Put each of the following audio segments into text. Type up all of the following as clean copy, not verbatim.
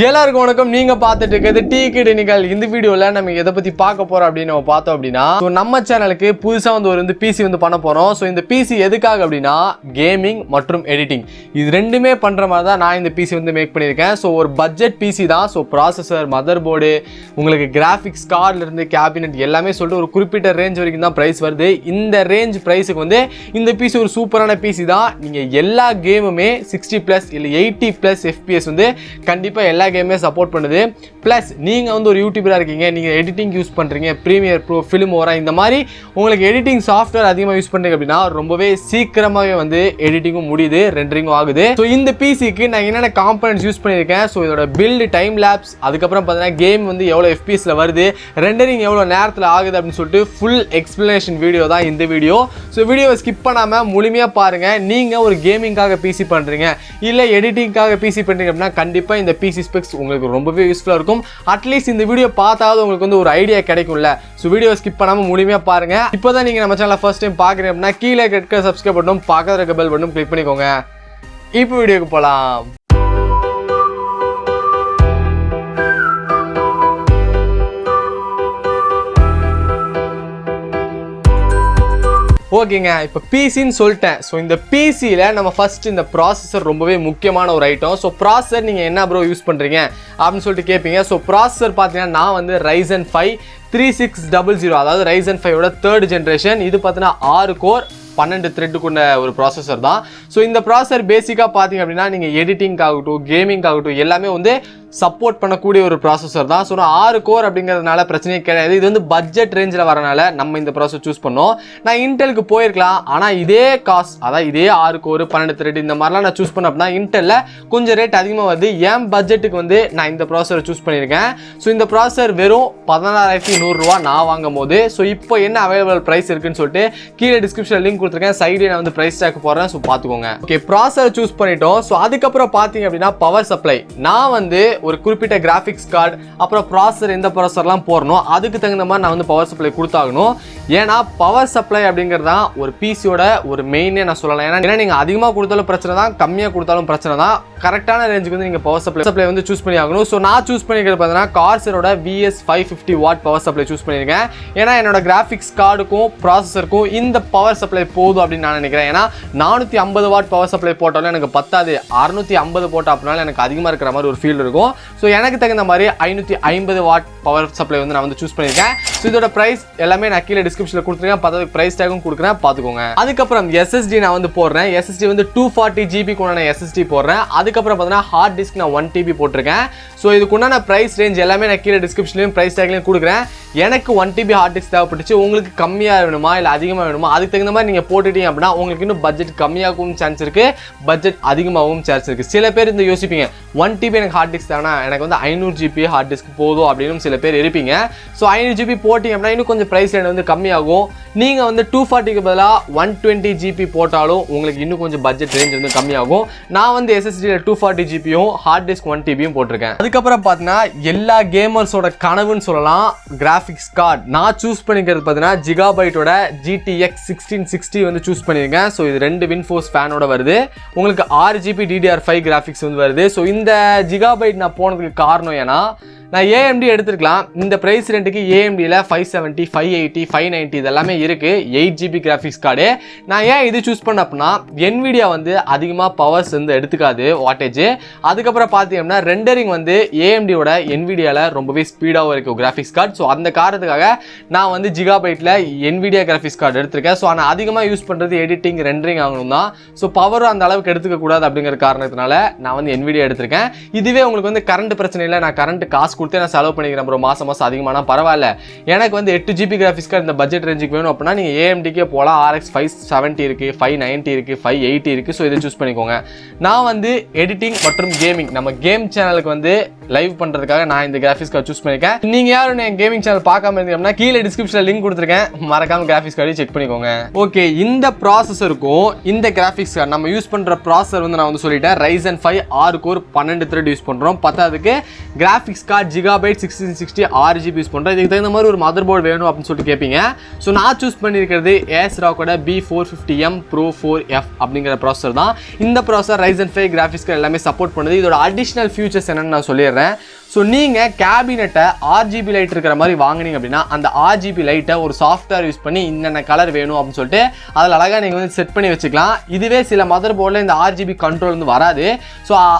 எல்லாருக்கும் வணக்கம். நீங்க பார்த்துட்டு இருக்கிறது TECHANICAL. இந்த வீடியோல நம்ம எதை பத்தி பார்க்க போறோம் அப்படின்னு நம்ம பார்த்தோம் அப்படின்னா, நம்ம சேனலுக்கு புதுசா ஒரு பிசி பண்ண போறோம். ஸோ இந்த பிசி எதுக்காக அப்படின்னா கேமிங் மற்றும் எடிட்டிங் இது ரெண்டுமே பண்ற மாதிரி தான் நான் இந்த பிசி மேக் பண்ணியிருக்கேன். ஸோ ஒரு பட்ஜெட் பிசி தான். ஸோ ப்ராசஸர், மதர் போர்டு, உங்களுக்கு கிராஃபிக்ஸ் கார்ட்ல இருந்து கேபினெட் எல்லாமே சொல்லிட்டு ஒரு குறிப்பிட்ட ரேஞ்ச் வரைக்கும் தான் பிரைஸ் வருது. இந்த ரேஞ்ச் பிரைஸுக்கு இந்த பிசி ஒரு சூப்பரான பிசி தான். நீங்க எல்லா கேமுமே 60+ இல்ல 80+ FPS கண்டிப்பா எல்லா கேமே சப்போர்ட் பண்ணுது. பிளஸ் நீங்க ஒரு யூடியூபரா இருக்கீங்க, நீங்க எடிட்டிங் யூஸ் பண்றீங்க, பிரீமியர் ப்ரோ, ஃபிலிமோரா இந்த மாதிரி உங்களுக்கு எடிட்டிங் சாஃப்ட்வேர் அதிகமாக யூஸ் பண்றீங்க அப்படின்னா ரொம்பவே சீக்கிரமாகவே எடிட்டிங்கும் முடியுது, ரெண்டரிங்கும் ஆகுது. ஸோ இந்த பிசிக்கு நான் என்னென்ன காம்பனன்ட்ஸ் யூஸ் பண்ணியிருக்கேன், ஸோ இதோட பில்டு, டைம் லேப்ஸ், அதுக்கப்புறம் பார்த்தீங்கன்னா கேம் எவ்வளோ FPSல வருது, ரெண்டரிங் எவ்வளோ நேரத்தில் ஆகுது அப்படின்னு சொல்லிட்டு ஃபுல் எக்ஸ்பிளனேஷன் வீடியோ தான் இந்த வீடியோ. ஸோ வீடியோவை ஸ்கிப் பண்ணாமல் முழுமையாக பாருங்க. நீங்க ஒரு கேமிங்காக பிசி பண்றீங்க இல்லை எடிட்டிங்காக பிசி பண்றீங்க அப்படின்னா கண்டிப்பாக இந்த பிசி ஸ்பெக்ஸ் உங்களுக்கு ரொம்பவே யூஸ்ஃபுல்லாக இருக்கும். அட்லீஸ்ட் இந்த வீடியோ பார்த்தாவது உங்களுக்கு ஒரு ஐடியா கிடைக்கும்ல. ஸோ வீடியோ ஸ்கிப் பண்ணாமல் முழுமையாக பாருங்க. இப்போதான் நீங்கள் நம்ம சேனலை ஃபர்ஸ்ட் டைம் பார்க்குறீங்க அப்படின்னா கீழே இருக்க சப்ஸ்கிரைப் பண்ணணும், பக்கத்தில் இருக்க பெல் பட்டன் கிளிக் பண்ணிக்கோங்க. இப்போ வீடியோக்கு போகலாம். ஓகேங்க, இப்போ பிசின்னு சொல்லிட்டேன். ஸோ இந்த பிசியில் நம்ம ஃபர்ஸ்ட் இந்த ப்ராசஸர் ரொம்பவே முக்கியமான ஒரு ஐட்டம். ஸோ ப்ராசஸர் நீங்கள் என்ன ப்ரோ யூஸ் பண்ணுறீங்க அப்படின்னு சொல்லிட்டு கேட்பீங்க. ஸோ ப்ராசஸர் பார்த்தீங்கன்னா நான் Ryzen 5 3600, அதாவது Ryzen 5ஓட 3rd ஜென்ரேஷன். இது பார்த்தீங்கன்னா 6 கோர் 12 த்ரெட் கொண்ட ஒரு ப்ராசஸர் தான். ஸோ இந்த ப்ராசஸர் பேசிக்காக பார்த்தீங்க அப்படின்னா நீங்கள் எடிட்டிங் ஆகட்டும், கேமிங் ஆகட்டும் எல்லாமே சப்போர்ட் பண்ணக்கூடிய ஒரு ப்ராசஸர் தான். ஸோ 6 கோர் அப்படிங்கிறதுனால பிரச்சனையே கிடையாது. இது பட்ஜெட் ரேஞ்சில் வரனால நம்ம இந்த ப்ராசஸர் சூஸ் பண்ணோம். நான் இன்டெலுக்கு போயிருக்கலாம், ஆனால் இதே காஸ்ட், அதாவது இதே 6 கோர் 12 த்ரெட் இந்த மாதிரிலாம் நான் சூஸ் பண்ண அப்படின்னா இன்டெல்ல கொஞ்சம் ரேட் அதிகமாக வருது. என் பட்ஜெட்டுக்கு நான் இந்த ப்ராசஸரை சூஸ் பண்ணியிருக்கேன். ஸோ இந்த ப்ராசஸர் வெறும் 16,100 நான் வாங்கும் போது. ஸோ இப்போ என்ன அவைலபிள் ப்ரைஸ் இருக்குன்னு சொல்லிட்டு கீழே டிஸ்கிரிப்ஷன் லிங்க் கொடுத்துருக்கேன். சைடு நான் பிரைஸ் டேக் போடுறேன். ஸோ பார்த்துக்கோங்க. ஓகே, ப்ராசஸர் சூஸ் பண்ணிட்டோம். ஸோ அதுக்கப்புறம் பார்த்தீங்க அப்படின்னா பவர் சப்ளை. நான் ஒரு குறிப்பிட்ட கிராஃபிக்ஸ் கார்டு, அப்புறம் ப்ராசஸர், எந்த ப்ராசஸர்லாம் போடணும் அதுக்கு தகுந்த மாதிரி நான் பவர் சப்ளை கொடுத்தாகணும். ஏன்னா பவர் சப்ளை அப்படிங்கிறது தான் ஒரு பிசியோட ஒரு மெயினே நான் சொல்லலாம். ஏன்னா நீங்கள் அதிகமாக கொடுத்தாலும் பிரச்சனை தான், கம்மியாக கொடுத்தாலும் பிரச்சனை தான். கரெக்டான ரேஞ்சுக்கு நீங்கள் பவர் சப்ளை சூஸ் பண்ணி ஆகணும். ஸோ நான் சூஸ் பண்ணிக்கிறது பார்த்தீங்கன்னா கார்சரோட VS 550 watt power supply choose பண்ணியிருக்கேன். ஏன்னா என்னோட கிராஃபிக்ஸ் கார்டுக்கும் ப்ராசஸருக்கும் இந்த பவர் சப்ளை போதும் அப்படின்னு நான் நினைக்கிறேன். ஏன்னா 450 வாட் பவர் சப்ளை போட்டாலும் எனக்கு பத்தாது, 650 போட்டால் அப்படின்னாலும் எனக்கு அதிகமாக இருக்கிற மாதிரி ஒரு ஃபீல் இருக்கும். ஸோ எனக்கு தகுந்த மாதிரி 550 வாட் பவர் சப்ளை நான் சூஸ் பண்ணியிருக்கேன். ஸோ இதோட ப்ரைஸ் எல்லாமே நான் கீழே டிஸ்கிரிப்ஷனில் கொடுத்துருக்கேன், பார்த்ததுக்கு ப்ரைஸ் டேக்கும் கொடுக்குறேன், பார்த்துக்கோங்க. அதுக்கப்புறம் SSD நான் போடுறேன். SSD 240 GB கொண்டான SSD போடுறேன். அதுக்கப்புறம் பார்த்தீங்கன்னா ஹார்ட் டிஸ்க் நான் 1 TB போட்டிருக்கேன். ஸோ இதுக்குண்டான ப்ரைஸ் ரேஞ்ச் எல்லாமே நான் கீழே டிஸ்கிரிப்ஷன்லையும் ப்ரைஸ் டேக்லையும் கொடுக்குறேன். எனக்கு 1 TB ஹார்ட் டிஸ்க் தேவைப்பட்டுச்சு. உங்களுக்கு கம்மியாக வேணுமா இல்லை அதிகமாக வேணுமா அதுக்கு தகுந்த மாதிரி நீங்கள் போட்டுட்டீங்க அப்படின்னா உங்களுக்கு இன்னும் பட்ஜெட் கம்மியாகவும் சான்ஸ் இருக்குது, பட்ஜெட் அதிகமாகவும் சான்ஸ் இருக்குது. சில பேர் யோசிப்பீங்க 1 TB எனக்கு ஹார்ட் டிஸ்க் தானே, எனக்கு 500 GB ஹார்ட் டிஸ்க் போதும் அப்படின்னு சில பேர் இருப்பீங்க. ஸோ 500 GB போட்டிங்க அப்படின்னா இன்னும் கொஞ்சம் ப்ரைஸ் ரேஞ்ச் கம்மியாகும். நீங்கள் 240க்கு பதிலாக 120 GB போட்டாலும் உங்களுக்கு இன்னும் கொஞ்சம் பட்ஜெட் ரேஞ்ச் கம்மியாகும். நான் SSD 240 GBயும் ஹார்ட் டிஸ்க் 1 TBயும் போட்டிருக்கேன். அதுக்கப்புறம் பார்த்தீங்கன்னா எல்லா கேமர்ஸோட கனவுன்னு சொல்லலாம் கிராஃபிக்ஸ் கார்டு. நான் சூஸ் பண்ணிக்கிறது பார்த்தீங்கன்னா ஜிகாபைட்டோட GTX 1660 சூஸ் பண்ணியிருக்கேன். ஸோ இது 2 வின்ஃபோர்ஸ் ஃபேனோட வருது. உங்களுக்கு 6 GB DDR5 கிராஃபிக்ஸ் வருது. ஸோ இந்த ஜிகாபைட் நான் போனதுக்கு காரணம் ஏன்னா நான் AMD எடுத்துருக்கலாம். இந்த ப்ரைஸ் ரெண்டுக்கு AMDல 570, 580, 590 இதெல்லாமே இருக்குது. 8 GB கிராஃபிக்ஸ் கார்டு. நான் ஏன் இது சூஸ் பண்ண அப்படின்னா NVIDIA அதிகமாக பவர்ஸ் எடுத்துக்காது, வாட்டேஜ். அதுக்கப்புறம் பார்த்தீங்கன்னா ரெண்டரிங் AMDயோட NVIDIAல ரொம்பவே ஸ்பீடாகவும் இருக்கும் கிராஃபிக்ஸ் கார்டு. ஸோ அந்த காரணத்துக்காக நான் ஜிகாபைட்டில் NVIDIA கிராஃபிக்ஸ் கார்டு எடுத்திருக்கேன். ஸோ ஆனால் அதிகமாக யூஸ் பண்ணுறது எடிட்டிங், ரெண்டரிங் ஆகணும் தான். ஸோ பவரும் அந்த அளவுக்கு எடுத்துக்கக்கூடாது அப்படிங்கிற காரணத்தினால நான் NVIDIA எடுத்திருக்கேன். இதுவே உங்களுக்கு கரண்ட் பிரச்சனை இல்லை, நான் கரண்ட் காசு கொடுத்து நான் செலவு பண்ணிக்கிறேன் ப்ரோ, மாசம் அதிகமான பரவாயில்ல, எனக்கு 8 GB கிராஃபிக்ஸ் கார்டு இந்த பட்ஜெட் ரேஞ்சுக்கு வேணும் அப்படின்னா நீங்கள் AMDக்கே போகலாம். RX 570 இருக்கு, 590 இருக்கு, 580 இருக்கு. ஸோ இதை சூஸ் பண்ணிக்கோங்க. நான் எடிட்டிங் மற்றும் கேமிங் நம்ம கேம் சேனலுக்கு லைவ் பண்றதுக்காக நான் இந்த கிராஃபிக்ஸ் கார்டு சூஸ் பண்ணிருக்கேன். நீங்க யாரும் என் கேமிங் சேனல் பார்க்காம இருந்தீங்கன்னா கீழே டிஸ்கிரிப்ஷன்ல லிங்க் கொடுத்துருக்கேன், மறக்காம கிராஃபிக்ஸ் கார்டு செக் பண்ணிக்கோங்க. ஓகே, இந்த ப்ராசஸருக்கும் இந்த கிராஃபிக்ஸ் கார்டு நம்ம யூஸ் பண்ற ப்ராசஸர் நான் சொல்லிட்டேன். Ryzen 5 6 கோர் 12 த்ரெட் யூஸ் பண்றோம். பத்தாவதுக்கு graphics card gigabyte 1660 6 GB use பண்றோம். இதுக்கு தகுந்த மாதிரி ஒரு மதர் போர்டு வேணும் அப்படின்னு சொல்லிட்டு கேட்பீங்க. ஸோ நான் சூஸ் பண்ணியிருக்கிறது ASRockோட B450M Pro 4F அப்படிங்கிற ப்ராசஸர் தான். இந்த ப்ராசஸர் Ryzen 5 கிராஃபிக்ஸ் கார்டு எல்லாமே சப்போர்ட் பண்ணுது. இதோட அடிஷனல் ஃபியூச்சர்ஸ் என்னன்னு நான் சொல்லிடுறேன். சொல்லிடுறேன். ஸோ நீங்கள் கேபினெட்டை RGB லைட் இருக்கிற மாதிரி வாங்கினீங்க அப்படின்னா அந்த RGB லைட்டை ஒரு சாஃப்ட்வேர் யூஸ் பண்ணி இன்னென்ன கலர் வேணும் அப்படின்னு சொல்லிட்டு அதில் அழகாக நீங்கள் வந்து செட் பண்ணி வச்சுக்கலாம். இதுவே சில மதர் போர்டில் இந்த RGB கண்ட்ரோல் வந்து வராது. ஸோ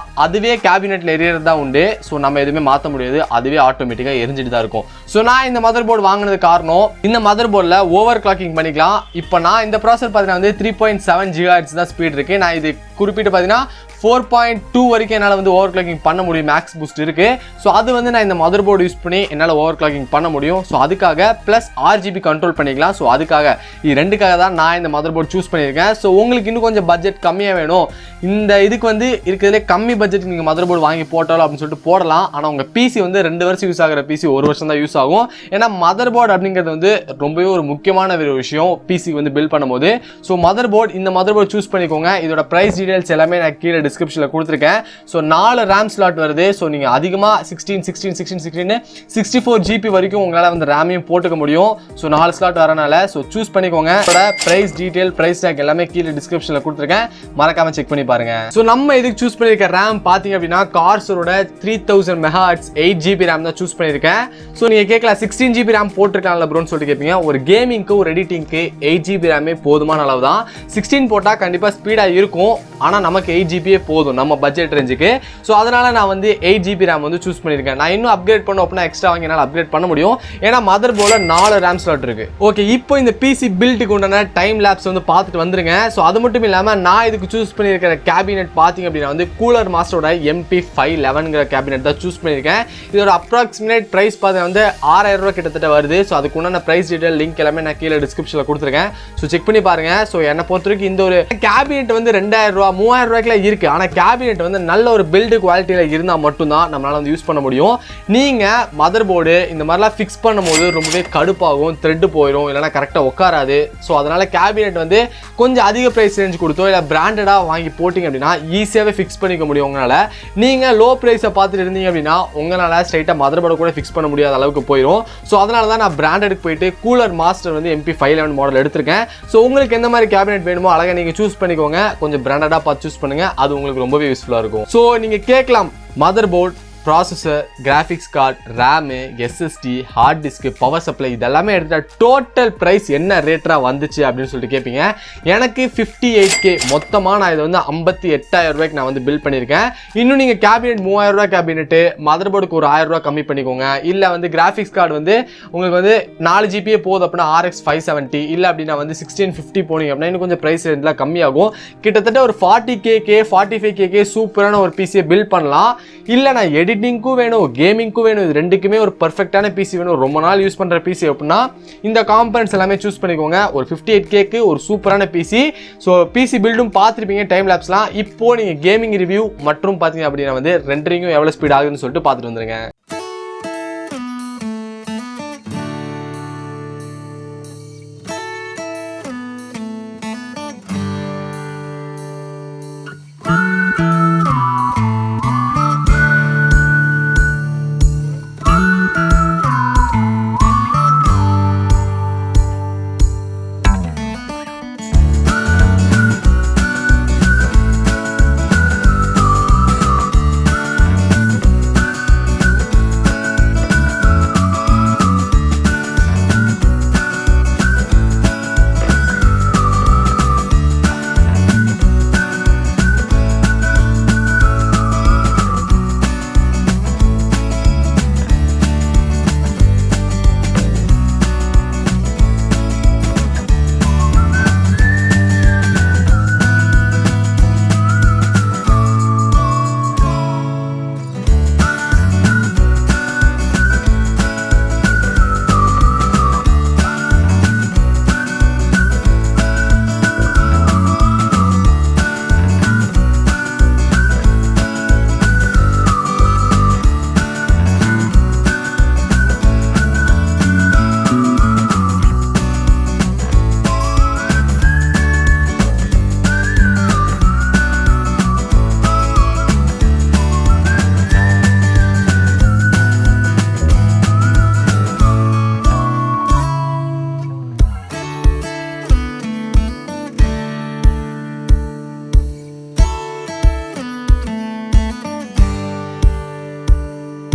அதுவே கேபினெட்டில் எரியறது தான் உண்டு. ஸோ நம்ம எதுவுமே மாற்ற முடியாது, அதுவே ஆட்டோமேட்டிக்காக எரிஞ்சிட்டு தான் இருக்கும். ஸோ நான் இந்த மதர் போர்டு வாங்கினது காரணம் இந்த மதர் போர்டில் ஓவர் கிளாக்கிங் பண்ணிக்கலாம். இப்போ நான் இந்த ப்ராசர் பார்த்தீங்கன்னா வந்து 3.7 GHz தான் ஸ்பீட் இருக்குது. நான் இது குறிப்பிட்டு பார்த்தீங்கன்னா 4.2 வரைக்கும் என்னால் வந்து ஓவர் கிளாக்கிங் பண்ண முடியும், மேக்ஸ் பூஸ்ட் இருக்குது. ஸோ அது வந்து நான் இந்த மதர் போர்டு யூஸ் பண்ணி என்னால் ஓவர் கிளாக்கிங் பண்ண முடியும். ஸோ அதுக்காக ப்ளஸ் RGB கண்ட்ரோல் பண்ணிக்கலாம். ஸோ அதுக்காக இது ரெண்டுக்காக தான் நான் இந்த மதர் போர்டு சூஸ் பண்ணியிருக்கேன். ஸோ உங்களுக்கு இன்னும் கொஞ்சம் பட்ஜெட் கம்மியாக வேணும், இந்த இதுக்கு வந்து இருக்கிறதுலே கம்மி பட்ஜெட் நீங்கள் மதர் போர்டு வாங்கி போட்டாலும் அப்படின்னு சொல்லிட்டு போடலாம். ஆனால் உங்கள் PC வந்து 2 வருஷம் யூஸ் ஆகிற PC 1 வருஷம் தான் யூஸ் ஆகும். ஏன்னா மதர் போர்டு அப்படிங்கிறது வந்து ரொம்பவே ஒரு முக்கியமான ஒரு விஷயம் PC வந்து பில்ட் பண்ணும்போது. ஸோ மதர் போர்டு இந்த மதர் போர்டு சூஸ் பண்ணிக்கோங்க. இதோட ப்ரைஸ் டீடைல்ஸ் எல்லாமே நான் கீழே டிஸ்கிரிப்ஷனில் கொடுத்துருக்கேன். ஸோ 4 RAM ஸ்லாட் வருது. ஸோ நீங்கள் அதிகமாக 64 GB வரைக்கும் உங்களால் வந்து ரேமையும் போட்டுக்க முடியும். ஸோ 4 ஸ்லாட் வரனால ஸோ சூஸ் பண்ணிக்கோங்க. இதோட ப்ரைஸ் டீடைல், ப்ரைஸ் டேக் எல்லாமே கீழே டிஸ்கிரிப்ஷனில் கொடுத்துருக்கேன், மறக்காம செக் பண்ணி பாருங்க. ஸோ நம்ம இதுக்கு சூஸ் பண்ணியிருக்க ரேம் பார்த்தீங்க அப்படின்னா கார்சரோட 3000 MHz 8GB ரேம் தான் சூஸ் பண்ணியிருக்கேன். ஸோ நீங்கள் கேட்கலாம் 16 GB ரேம் போட்டிருக்காங்கல்ல ப்ரோன்னு சொல்லிட்டு கேட்பீங்க. ஒரு கேமிங்க்கு ஒரு எடிட்டிங்க்கு 8GB ரேமே போதுமான அளவு தான். 16 போட்டால் கண்டிப்பாக ஸ்பீடாக இருக்கும், ஆனால் நமக்கு 8GB போதும் நம்ம பட்ஜெட் ரேஞ்சுக்கு. ஸோ அதனால நான் வந்து 8GB ரேம் வந்து சூஸ் பண்ணியிருக்கேன். நான் இன்னும் அப்கிரேட் பண்ணோம் அப்படின்னா எக்ஸ்ட்ரா வாங்கி என்னால் அப்கிரேட் பண்ண முடியும், ஏன்னா மதர் போர்டில் 4 RAM ஸ்லாட் இருக்கு. ஓகே, இப்போ இந்த PC பில்டுக்கு உண்டான டைம் லேப்ஸ் வந்து பார்த்துட்டு வந்துருங்க. ஸோ அது மட்டும் இல்லாமல் நான் இதுக்கு சூஸ் பண்ணியிருக்கிற கேபினெட் பார்த்தீங்க அப்படின்னா வந்து கூலர் மாஸ்டரோட MP511 கேபினெட் தான் சூஸ் பண்ணியிருக்கேன். இதோட அப்ராக்சிமேட் ப்ரைஸ் பார்த்தீங்கன்னா வந்து 6000 ரூபா கிட்டத்தட்ட வருது. ஸோ அதுக்கு உண்டான ப்ரைஸ் டீடைல் லிங்க் எல்லாமே நான் கீழே டிஸ்கிரிப்ஷனில் கொடுத்துருக்கேன். ஸோ செக் பண்ணி பாருங்க. ஸோ என்னை பொறுத்த வரைக்கும் இந்த ஒரு கேபினெட் வந்து 2000 ரூபா 3000 ரூபாய்க்குல இருக்கு. ஆனால் கேபினெட் வந்து நல்ல ஒரு பில்டு குவாலிட்டியில் இருந்தால் மட்டும்தான் நம்மளால வந்து யூஸ் பண்ண முடியும். நீங்கள் மதர் போர்டு இந்த மாதிரிலாம் ஃபிக்ஸ் பண்ணும்போது ரொம்பவே கடுப்பாகும், த்ரெட் போயிடும், இல்லைனா கரெக்டாக உட்காராது. ஸோ அதனால் கேபினெட் வந்து கொஞ்சம் அதிக ப்ரைஸ் ரேஞ்ச் கொடுத்தோ இல்லை பிராண்டடாக வாங்கி போட்டிங்க அப்படின்னா ஈஸியாகவே ஃபிக்ஸ் பண்ணிக்க முடியும் உங்களால். நீங்கள் லோ ப்ரைஸை பார்த்துட்டு இருந்தீங்க அப்படின்னா உங்களால் ஸ்ட்ரைட்டாக மதர் போர்டு கூட ஃபிக்ஸ் பண்ண முடியாத அளவுக்கு போயிடும். ஸோ அதனால தான் நான் பிராண்டடுக்கு போயிட்டு கூலர் மாஸ்டர் வந்து MP511 மாடல் எடுத்திருக்கேன். ஸோ உங்களுக்கு எந்த மாதிரி கேபினெட் வேணுமோ அழகாக நீங்கள் சூஸ் பண்ணிக்கோங்க. கொஞ்சம் பிராண்டடாக பார்த்து சூஸ் பண்ணுங்கள், அது உங்களுக்கு ரொம்பவே யூஸ்ஃபுல்லாக இருக்கும். ஸோ நீங்கள் கேட்கலாம் motherboard, processor, graphics card, RAM, SSD, hard disk, power supply இதெல்லாமே எடுத்துகிட்டா டோட்டல் ப்ரைஸ் என்ன ரேட்டாக வந்துச்சு அப்படின்னு சொல்லிட்டு கேட்பீங்க. எனக்கு 58K மொத்தமாக நான் இதை வந்து 58,000 ரூபாய்க்கு நான் வந்து பில் பண்ணியிருக்கேன். இன்னும் நீங்கள் கேபினெட் 3000 ரூபா கேபினெட்டு, மதர் போர்டுக்கு ஒரு 1000 ரூபா கம்மி பண்ணிக்கோங்க. இல்லை வந்து கிராஃபிக்ஸ் கார்டு வந்து உங்களுக்கு வந்து 4GB போதும் அப்படின்னா RX 570, இல்லை அப்படின்னா வந்து 1650 போனீங்க அப்படின்னா இன்னும் கொஞ்சம் ப்ரைஸ் ரேஞ்செலாம் கம்மியாகும். கிட்டத்தட்ட ஒரு 40K 45K சூப்பரான ஒரு PCயை பில்ட் பண்ணலாம். இல்லை நான் எடிட்டிங்க்கும் வேணும், கேமிங்க்கும் வேணும், இது ரெண்டுக்குமே ஒரு பர்ஃபெக்டான PC வேணும், ரொம்ப நாள் யூஸ் பண்ணுற PC அப்படின்னா இந்த காம்பனன்ட்ஸ் எல்லாமே சூஸ் பண்ணிக்கோங்க. ஒரு 58K ஒரு சூப்பரான PC. ஸோ PC பில்டும் பார்த்துருப்பீங்க டைம் லேப்ஸ்லாம். இப்போ நீங்கள் கேமிங் ரிவ்யூ மற்றும் பார்த்தீங்க அப்படின்னா வந்து ரெண்டரிங்கும் எவ்வளோ ஸ்பீட் ஆகுதுன்னு சொல்லிட்டு பார்த்துட்டு வந்துருங்க.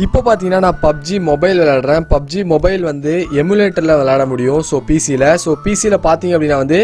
இப்போ பார்த்தீங்கன்னா நான் பப்ஜி மொபைல் விளையாடுறேன். பப்ஜி மொபைல் வந்து எமுலேட்டரில் விளையாட முடியும். ஸோ பிசியில் பார்த்தீங்க அப்படின்னா வந்து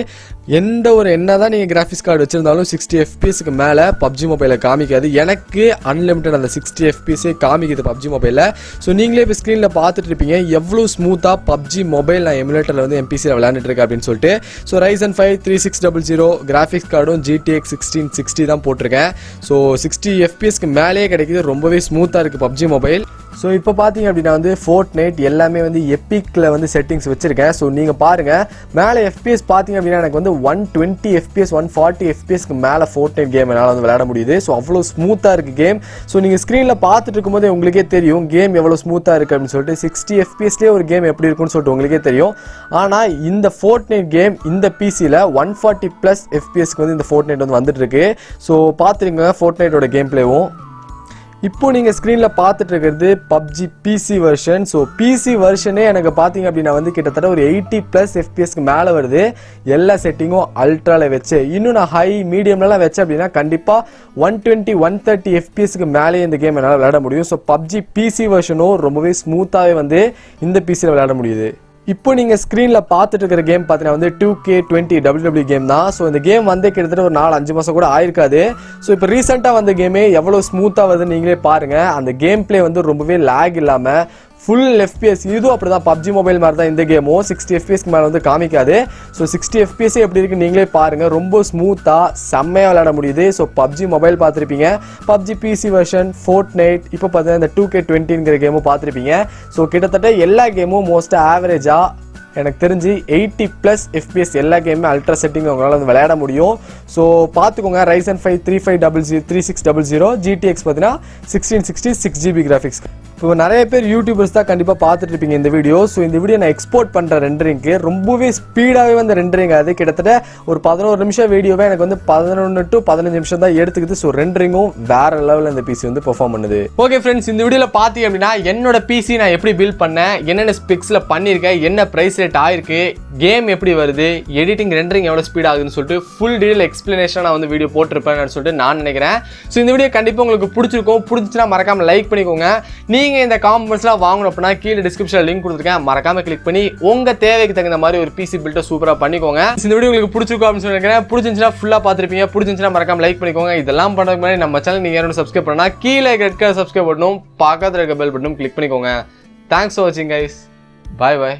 என்ன தான் நீங்கள் கிராஃபிக்ஸ் கார்டு வச்சுருந்தாலும் 60 FPSக்கு மேலே பப்ஜி மொபைலில் காமிக்காது. எனக்கு அன்லிமிட்டட் அந்த 60 FPSே காமிக்குது பப்ஜி மொபைலில். ஸோ நீங்களே இப்போ ஸ்க்ரீனில் பார்த்துட்டு இருப்பீங்க எவ்வளோ ஸ்மூத்தாக பப்ஜி மொபைல் நான் எமுலேட்டரில் வந்து எம்பிசியில் விளையாண்டுட்டு இருக்கேன் அப்படின்னு சொல்லிட்டு. ஸோ Ryzen 5 3600 கிராஃபிக்ஸ் கார்டும் GTX 1660 தான் போட்டிருக்கேன். ஸோ 60 FPSக்கு மேலேயே கிடைக்குது. ரொம்பவே ஸ்மூத்தாக இருக்குது பப்ஜி மொபைல். ஸோ இப்போ பார்த்தீங்க அப்படின்னா வந்து ஃபோர்ட்நைட் எல்லாமே வந்து எப்பிக்கில் வந்து செட்டிங்ஸ் வச்சுருக்கேன். ஸோ நீங்கள் பாருங்கள் மேலே FPS பார்த்தீங்க அப்படின்னா எனக்கு வந்து 120 FPS 140 FPSக்கு மேலே ஃபோர்ட்நைட் கேம் என்னால் வந்து விளையாட முடியுது. ஸோ அவ்வளோ ஸ்மூத்தாக இருக்குது கேம். ஸோ நீங்கள் ஸ்க்ரீனில் பார்த்துட்டு இருக்கும்போது உங்களுக்கே தெரியும் கேம் எவ்வளோ ஸ்மூத்தாக இருக்குது அப்படின்னு சொல்லிட்டு. 60 FPSலேயே ஒரு கேம் எப்படி இருக்குன்னு சொல்லிட்டு உங்களுக்கே தெரியும். ஆனால் இந்த ஃபோர்ட்நைட் கேம் இந்த பிசியில் 140+ FPSக்கு வந்து இந்த ஃபோர்ட்நைட் வந்து வந்துட்டு இருக்கு. ஸோ பார்த்துருங்க ஃபோர்ட்நைட்டோட கேம் பிளேவும். இப்போ நீங்கள் ஸ்க்ரீனில் பார்த்துட்டு இருக்கிறது PUBG PC version. So PC வெர்ஷனே எனக்கு பார்த்தீங்க அப்படின்னா வந்து கிட்டத்தட்ட ஒரு 80+ FPSக்கு மேலே வருது. எல்லா செட்டிங்கும் அல்ட்ராவில் வச்சு இன்னும் நான் ஹை மீடியம்லாம் வச்சேன் அப்படின்னா கண்டிப்பாக 120 130 FPSக்கு மேலே இந்த கேம் என்னால் விளையாட முடியும். ஸோ பப்ஜி பிசி வெர்ஷனும் ரொம்பவே ஸ்மூத்தாகவே வந்து இந்த பிசியில் விளையாட முடியுது. இப்போ நீங்கள் ஸ்க்ரீனில் பார்த்துட்டு இருக்கிற கேம் பார்த்தீங்கன்னா வந்து 2K20 WWE கேம் தான். ஸோ இந்த கேம் வந்து கிட்டத்தட்ட ஒரு 4-5 மாதம் கூட ஆயிருக்காது. ஸோ இப்போ ரீசெண்டாக வந்த கேமே எவ்வளோ ஸ்மூத்தாக வருதுன்னு நீங்களே பாருங்கள். அந்த கேம் பிளே வந்து ரொம்பவே லேக் இல்லாமல் ஃபுல் FPS இதுவும் அப்படி தான் பப்ஜி மொபைல் மாதிரி தான் இந்த கேமும் 60 FPSக்கு மேலே வந்து காமிக்காது. ஸோ 60 FPS எப்படி இருக்குன்னு நீங்களே பாருங்கள். ரொம்ப ஸ்மூத்தாக செம்மையாக விளையாட முடியுது. ஸோ பப்ஜி மொபைல் பார்த்துருப்பீங்க, பப்ஜி பிசி வெர்ஷன், ஃபோர்ட்நைட், இப்போ பார்த்தீங்கன்னா இந்த 2K20ங்கிற கேமும் பார்த்துருப்பீங்க. ஸோ கிட்டத்தட்ட எல்லா கேமும் மோஸ்ட்டாக ஆவரேஜாக எனக்கு தெரிஞ்சு 80+ FPS எல்லா கேமுமே அல்ட்ரா செட்டிங் உங்களால் வந்து விளையாட முடியும். ஸோ பார்த்துக்கோங்க Ryzen 5 3600 GTX பார்த்தீங்கன்னா 1660 6GB கிராஃபிக்ஸ். இப்போ நிறைய பேர் யூடியூபர்ஸ் தான் கண்டிப்பாக பார்த்துட்டு இருப்பீங்க இந்த வீடியோ. ஸோ இந்த வீடியோ நான் எக்ஸ்போர்ட் பண்ணுற ரெண்டரிங்க்கு ரொம்பவே ஸ்பீடாகவே வந்து ரெண்டரிங் ஆகுது. கிட்டத்தட்ட ஒரு 11 நிமிஷம் வீடியோவே எனக்கு வந்து 11 to 15 நிமிஷம் தான் எடுத்துக்குது. ஸோ ரெண்டரிங்கும் வேற லெவலில் இந்த பிசி வந்து பெர்ஃபார்ம் பண்ணுது. ஓகே ஃப்ரெண்ட்ஸ், இந்த வீடியோவில் பார்த்தீங்க அப்படின்னா என்னோட பிசி நான் எப்படி பில்ட் பண்ணேன், என்னென்ன ஸ்பெக்ஸில் பண்ணியிருக்கேன், என்ன ப்ரைஸ் ரேட் ஆயிருக்கு, கேம் எப்படி வருது, எடிட்டிங் ரெண்டரிங் எவ்வளோ ஸ்பீட் ஆகுதுன்னு சொல்லிட்டு ஃபுல் டீடைல் எக்ஸ்பிளனேஷன் நான் வந்து வீடியோ போட்டிருப்பேன்னு சொல்லிட்டு நான் நினைக்கிறேன். ஸோ இந்த வீடியோ கண்டிப்பாக உங்களுக்கு பிடிச்சிருக்கும். பிடிச்சிச்சுன்னா மறக்காமல் லைக் பண்ணிக்கோங்க. நீங்கள் இந்த காம்பன்ஸ்லாம் வாங்கணும் அப்படின்னா கீழே டிஸ்கிரிப்ஷனில் லிங்க் கொடுத்துருக்கேன், மறக்காம கிளிக் பண்ணி உங்கள் தேவைக்கு தகுந்த மாதிரி ஒரு பிசி பில்ட்டை சூப்பராக பண்ணிக்கோங்க. இந்த வீடியோ உங்களுக்கு பிடிச்சிருக்கும் அப்படின்னு சொல்லியிருக்கேன். பிடிச்சிருந்துச்சுன்னா ஃபுல்லாக பார்த்துருப்பீங்க. பிடிச்சிருந்துச்சுன்னா மறக்காம லைக் பண்ணிக்கோங்க. இதெல்லாம் பண்ணுறதுக்கு முன்னாடி நம்ம சேனல் நீங்கள் யாரும் சப்ஸ்கிரைப் பண்ணால் கீழே ரெட் கலர் சப்ஸ்கிரைப் பண்ணணும், பக்கத்தில் இருக்க பெல் பட்டனும் கிளிக் பண்ணிக்கோங்க. தேங்க்ஸ் ஃபார் வாட்சிங் கைஸ். பாய் பாய்.